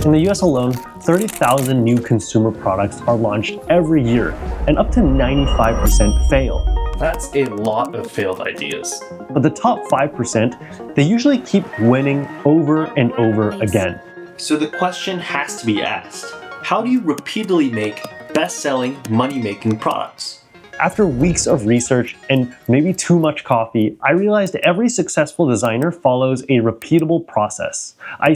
In the US alone, 30,000 new consumer products are launched every year, and up to 95% fail. That's a lot of failed ideas. But the top 5%, they usually keep winning over and over again. So the question has to be asked, how do you repeatedly make best-selling, money-making products? After weeks of research and maybe too much coffee, I realized every successful designer follows a repeatable process. I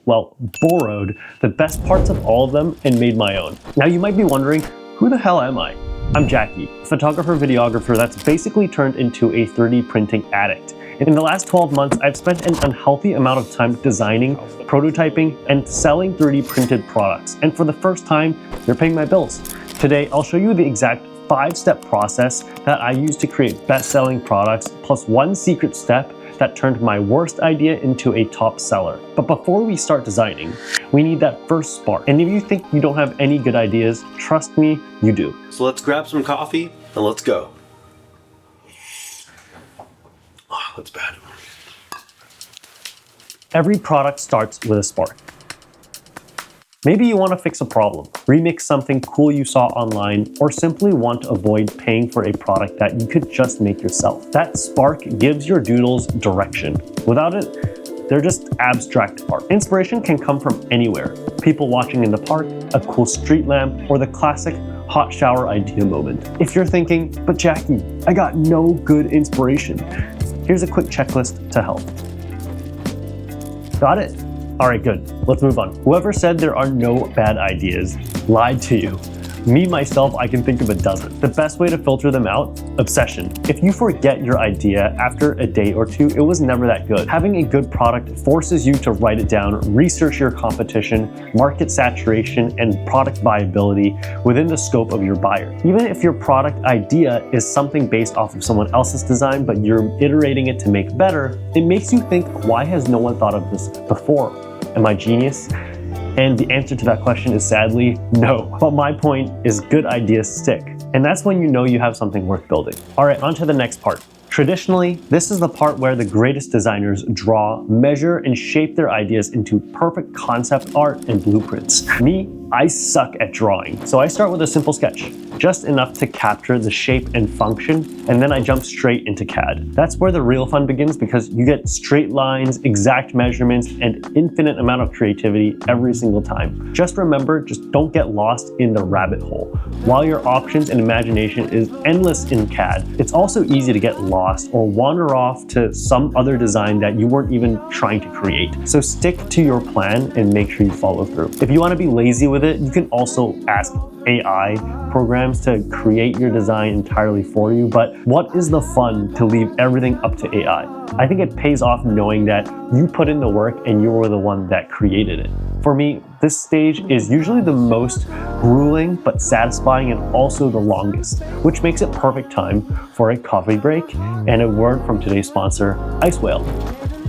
borrowed the best parts of all of them and made my own. Now you might be wondering, who the hell am I? I'm Jackie, a photographer, videographer that's basically turned into a 3D printing addict. In the last 12 months, I've spent an unhealthy amount of time designing, prototyping, and selling 3D printed products. And for the first time, they're paying my bills. Today, I'll show you the exact 5-step process that I use to create best-selling products, plus one secret step that turned my worst idea into a top seller. But before we start designing, we need that first spark. And if you think you don't have any good ideas, trust me, you do. So let's grab some coffee and let's go. Oh, that's bad. Every product starts with a spark. Maybe you want to fix a problem, remix something cool you saw online, or simply want to avoid paying for a product that you could just make yourself. That spark gives your doodles direction. Without it, they're just abstract art. Inspiration can come from anywhere. People watching in the park, a cool street lamp, or the classic hot shower idea moment. If you're thinking, but Jackie, I got no good inspiration, here's a quick checklist to help. Got it? All right, good. Let's move on. Whoever said there are no bad ideas lied to you. Me, myself, I can think of a dozen. The best way to filter them out? Obsession. If you forget your idea after a day or two, it was never that good. Having a good product forces you to write it down, research your competition, market saturation, and product viability within the scope of your buyer. Even if your product idea is something based off of someone else's design, but you're iterating it to make better, it makes you think, why has no one thought of this before? Am I genius? And the answer to that question is sadly, no. But my point is good ideas stick. And that's when you know you have something worth building. All right, on to the next part. Traditionally, this is the part where the greatest designers draw, measure, and shape their ideas into perfect concept art and blueprints. Me, I suck at drawing. So I start with a simple sketch, just enough to capture the shape and function, and then I jump straight into CAD. That's where the real fun begins because you get straight lines, exact measurements, and infinite amount of creativity every single time. Just remember, just don't get lost in the rabbit hole. While your options and imagination is endless in CAD, it's also easy to get lost or wander off to some other design that you weren't even trying to create. So stick to your plan and make sure you follow through. If you want to be lazy with it, you can also ask AI programs to create your design entirely for you, but what is the fun to leave everything up to AI? I think it pays off knowing that you put in the work and you were the one that created it. For me, this stage is usually the most grueling but satisfying and also the longest, which makes it perfect time for a coffee break and a word from today's sponsor, Icewhale.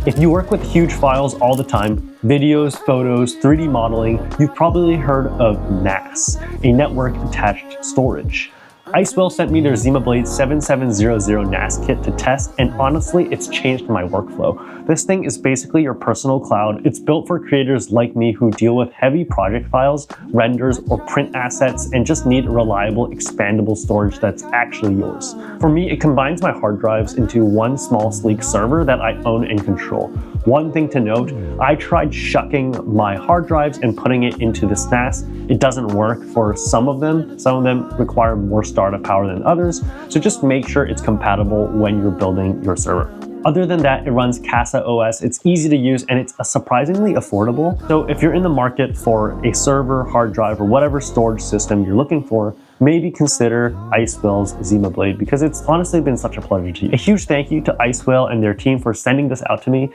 If you work with huge files all the time, videos, photos, 3D modeling, you've probably heard of NAS, a network attached storage. Icewhale sent me their Zimablade 7700 NAS kit to test, and honestly, it's changed my workflow. This thing is basically your personal cloud. It's built for creators like me who deal with heavy project files, renders, or print assets, and just need reliable, expandable storage that's actually yours. For me, it combines my hard drives into one small, sleek server that I own and control. One thing to note, I tried shucking my hard drives and putting it into this NAS. It doesn't work for some of them. Some of them require more startup power than others, so just make sure it's compatible when you're building your server. Other than that, it runs Casa OS, it's easy to use, and it's surprisingly affordable. So if you're in the market for a server, hard drive, or whatever storage system you're looking for, maybe consider Icewhale's Zimablade because it's honestly been such a pleasure to use. A huge thank you to Icewhale and their team for sending this out to me.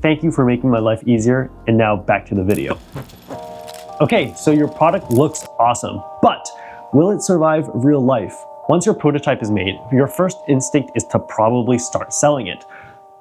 Thank you for making my life easier, and now back to the video. Okay, so your product looks awesome, but will it survive real life? Once your prototype is made, your first instinct is to probably start selling it.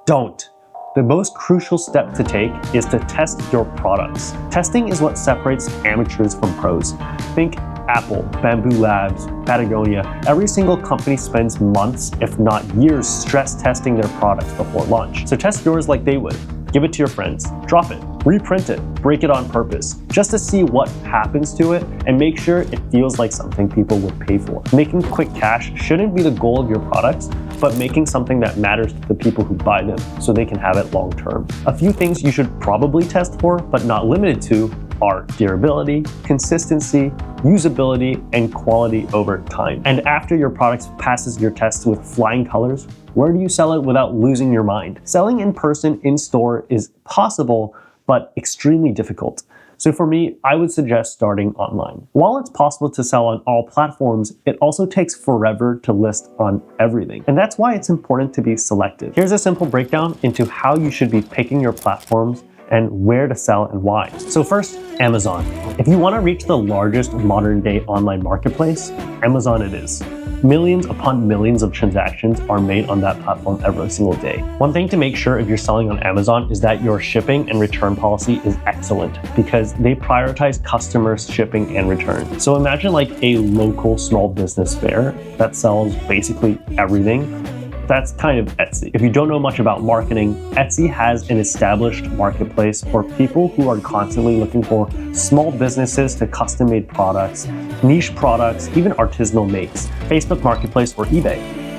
Don't. The most crucial step to take is to test your products. Testing is what separates amateurs from pros. Think Apple, Bamboo Labs, Patagonia. Every single company spends months, if not years, stress testing their products before launch. So test yours like they would. Give it to your friends. Drop it. Reprint it, break it on purpose, just to see what happens to it and make sure it feels like something people would pay for. Making quick cash shouldn't be the goal of your products, but making something that matters to the people who buy them so they can have it long term. A few things you should probably test for, but not limited to, are durability, consistency, usability, and quality over time. And after your product passes your tests with flying colors, where do you sell it without losing your mind? Selling in person, in store is possible, but extremely difficult. So for me, I would suggest starting online. While it's possible to sell on all platforms, it also takes forever to list on everything. And that's why it's important to be selective. Here's a simple breakdown into how you should be picking your platforms and where to sell and why. So first, Amazon. If you want to reach the largest modern day online marketplace, Amazon it is. Millions upon millions of transactions are made on that platform every single day. One thing to make sure if you're selling on Amazon is that your shipping and return policy is excellent because they prioritize customers' shipping and return. So imagine like a local small business fair that sells basically everything. That's kind of Etsy. If you don't know much about marketing, Etsy has an established marketplace for people who are constantly looking for small businesses to custom-made products, niche products, even artisanal makes, Facebook Marketplace or eBay.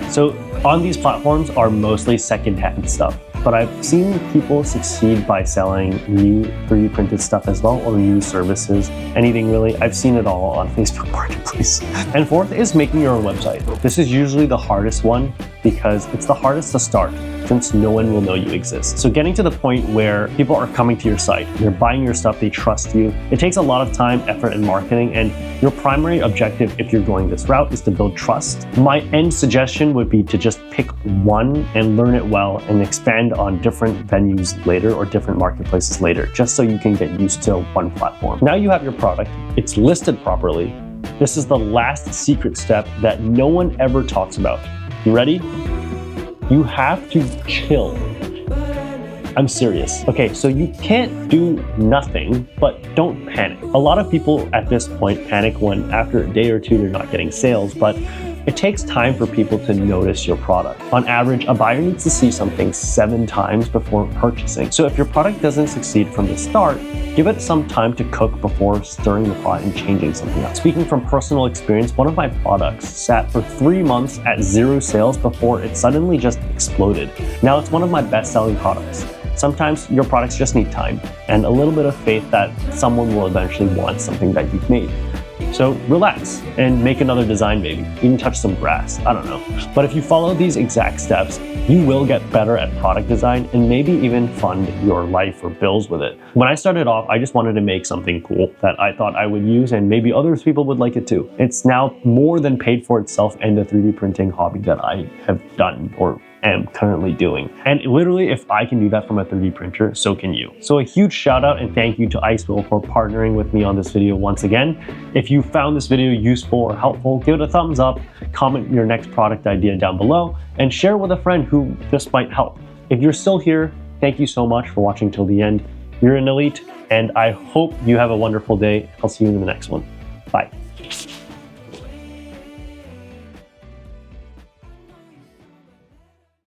So on these platforms are mostly secondhand stuff, but I've seen people succeed by selling new 3D printed stuff as well, or new services, anything really. I've seen it all on Facebook Marketplace. And fourth is making your own website. This is usually the hardest one because it's the hardest to start since no one will know you exist. So getting to the point where people are coming to your site, they're buying your stuff, they trust you. It takes a lot of time, effort, and marketing, and your primary objective if you're going this route is to build trust. My end suggestion would be to just pick one and learn it well and expand on different venues later or different marketplaces later, just so you can get used to one platform. Now you have your product, it's listed properly. This is the last secret step that no one ever talks about. You ready? You have to chill. I'm serious. Okay, so you can't do nothing, but don't panic. A lot of people at this point panic when after a day or two they're not getting sales, but it takes time for people to notice your product. On average, a buyer needs to see something 7 times before purchasing. So if your product doesn't succeed from the start, give it some time to cook before stirring the pot and changing something up. Speaking from personal experience, one of my products sat for 3 months at 0 sales before it suddenly just exploded. Now it's one of my best-selling products. Sometimes your products just need time and a little bit of faith that someone will eventually want something that you've made. So relax and make another design maybe, even touch some grass, I don't know. But if you follow these exact steps, you will get better at product design and maybe even fund your life or bills with it. When I started off, I just wanted to make something cool that I thought I would use and maybe other people would like it too. It's now more than paid for itself and the 3D printing hobby that I have done or am currently doing. And literally, if I can do that from a 3D printer, so can you. So a huge shout out and thank you to Icewhale for partnering with me on this video once again. If you found this video useful or helpful, give it a thumbs up, comment your next product idea down below, and share with a friend who this might help. If you're still here, thank you so much for watching till the end. You're an elite, and I hope you have a wonderful day. I'll see you in the next one. Bye.